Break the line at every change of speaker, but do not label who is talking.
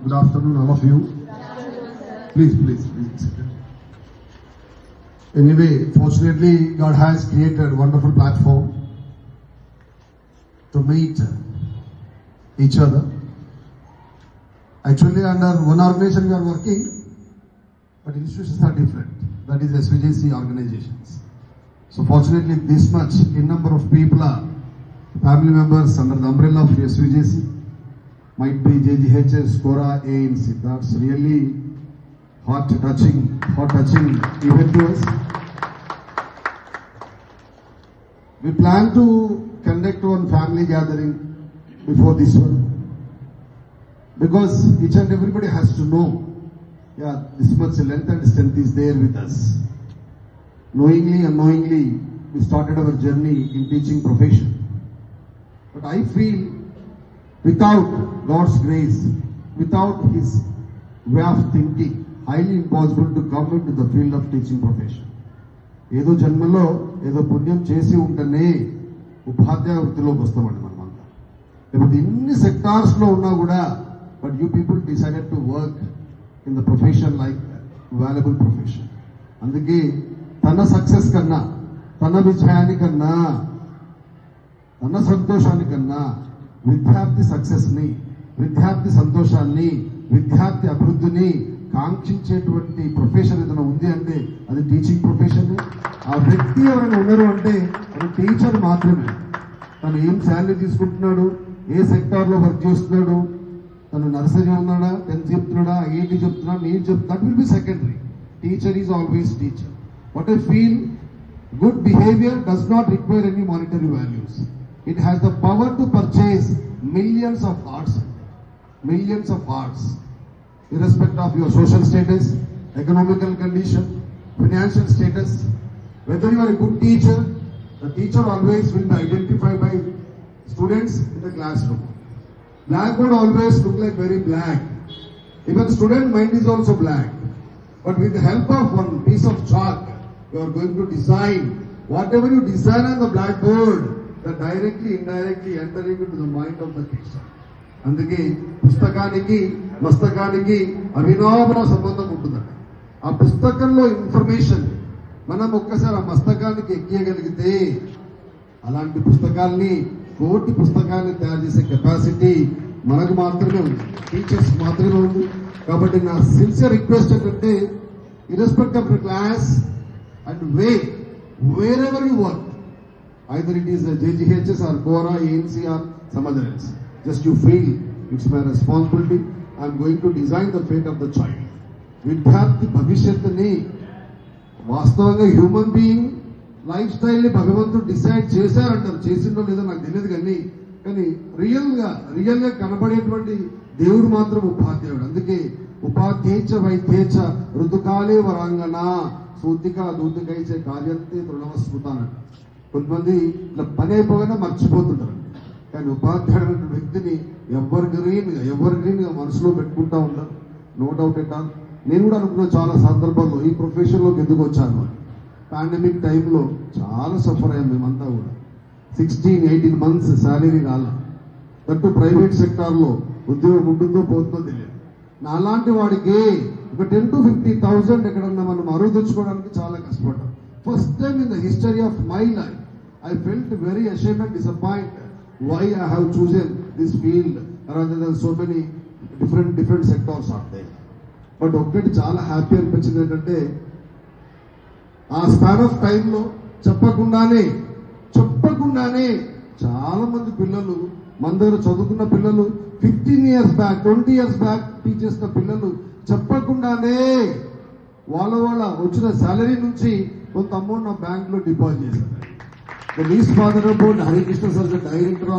Good afternoon, all of you. Please. Anyway, fortunately, God has created a wonderful platform to meet each other. Actually, under one organization we are working, but institutions are different. That is SVJC organizations. So fortunately, this much in number of people are family members under the umbrella of SVJC. Might be JGHS, Cora, ANC. That's really heart touching event to us. We plan to conduct one family gathering before this one, because each and everybody has to know, this much length and strength is there with us. Knowingly, unknowingly, we started our journey in teaching profession. But I feel without God's grace, without His way of thinking, highly impossible to come into the field of teaching profession. ఏదో జన్మలో ఏదో పుణ్యం చేసి ఉంటేనే ఉపాధ్యాయ వృత్తిలోకి వస్తామండి మనమంతా. లేకపోతే ఇన్ని సెక్టార్స్లో ఉన్నా కూడా but you people decided to work in the profession like valuable profession. అందుకే తన సక్సెస్ కన్నా, తన విజయానికన్నా, తన సంతోషానికన్నా విద్యార్థి సక్సెస్ని, విద్యార్థి సంతోషాన్ని, విద్యార్థి అభివృద్ధిని కాంక్షించేటువంటి ప్రొఫెషన్ ఏదైనా ఉంది అంటే అది టీచింగ్ ప్రొఫెషన్. ఆ వ్యక్తి ఎవరైనా ఉన్నారు అంటే అది టీచర్ మాత్రమే. తను ఏం శాలరీ తీసుకుంటున్నాడు, ఏ సెక్టార్లో వర్క్ చేస్తున్నాడు, తను నర్సరీ ఉన్నాడా, 10th చెప్తున్నాడా, 80 చెప్తున్నాడా, నీట్ చెప్తున్నా, that will be secondary. Teacher is always teacher. What I feel, good behavior does not require any monetary values. It has the power to purchase millions of hearts, irrespective of your social status, economical condition, financial status. Whether you are a good teacher, the teacher always will be identified by students in the classroom. Blackboard always look like very black. Even student mind is also black. But with the help of one piece of chalk, you are going to design whatever you design on the blackboard, that directly, indirectly entering into the mind of the teacher. అందుకే పుస్తకానికి మస్తకానికి అవినాభావ సంబంధం ఉంటుందండి. ఆ పుస్తకంలో information మనం ఒక్కసారి ఆ మస్తకానికి ఎక్కియగలిగితే అలాంటి పుస్తకాల్ని, కోటి పుస్తకాన్ని తయారు చేసే కెపాసిటీ మనకు మాత్రమే ఉంది, టీచర్స్ మాత్రమే ఉంది. కాబట్టి నా సిన్సియర్ రిక్వెస్ట్ ఏంటంటే, irrespective of the class and wherever you work, either it is a JGHS or Cora, ANC or some other else, just you feel it's my responsibility. I'm going to design the fate of the child. విద్యార్థి భవిష్యత్తుని వాస్తవంగా human being life స్టైల్ని భగవంతుడు decide చేశారంటారు. చేసిందో లేదో నాకు తెలియదు, కానీ రియల్గా కనబడేటువంటి దేవుడు మాత్రం ఉపాధ్యాయుడు. అందుకే ఉపాధ్యేచ వైద్యేచ ఋతుకాలే వరాంగన సూతిక దూతికైచే కార్యంతే తృణవస్మృతానంట. కొంతమంది ఇట్లా పని అయిపోగానే మర్చిపోతుంటారు, కానీ ఉపాధ్యాయుడు వ్యక్తిని ఎవర్ గ్రీన్గా మనసులో పెట్టుకుంటా ఉంటారు. No doubt at all. నేను కూడా అనుకున్న చాలా సందర్భాల్లో ఈ ప్రొఫెషన్లోకి ఎందుకు వచ్చాను అని. పాండమిక్ టైంలో చాలా సఫర్ అయ్యాం మేమంతా కూడా. 16-18 months శాలరీ రాల. దట్టు ప్రైవేట్ సెక్టార్లో ఉద్యోగం ఉంటుందో పోతుందో తెలియదు. నాలాంటి వాడికి ఒక 10 to 50,000 ఎక్కడన్నా మనం అరువు తెచ్చుకోవడానికి చాలా కష్టపడ్డాం. First time in the history of my life I felt very ashamed and disappoint why I have chosen this field rather than so many different sectors are there. But ఒక్కటి చాలా హ్యాపీ అనిపించింది ఏంటంటే, ఆ స్పాన్ ఆఫ్ టైంలో చెప్పకుండానే చాలా మంది పిల్లలు మన దగ్గర చదువుకున్న పిల్లలు 15 years back 20 years back teach చేసిన పిల్లలు చెప్పకుండానే వాళ్ళ వచ్చిన శాలరీ నుంచి కొంత అమౌంట్ నా బ్యాంక్ లో డిపాజిట్ చేశారు. Least father about Harikrishna sir director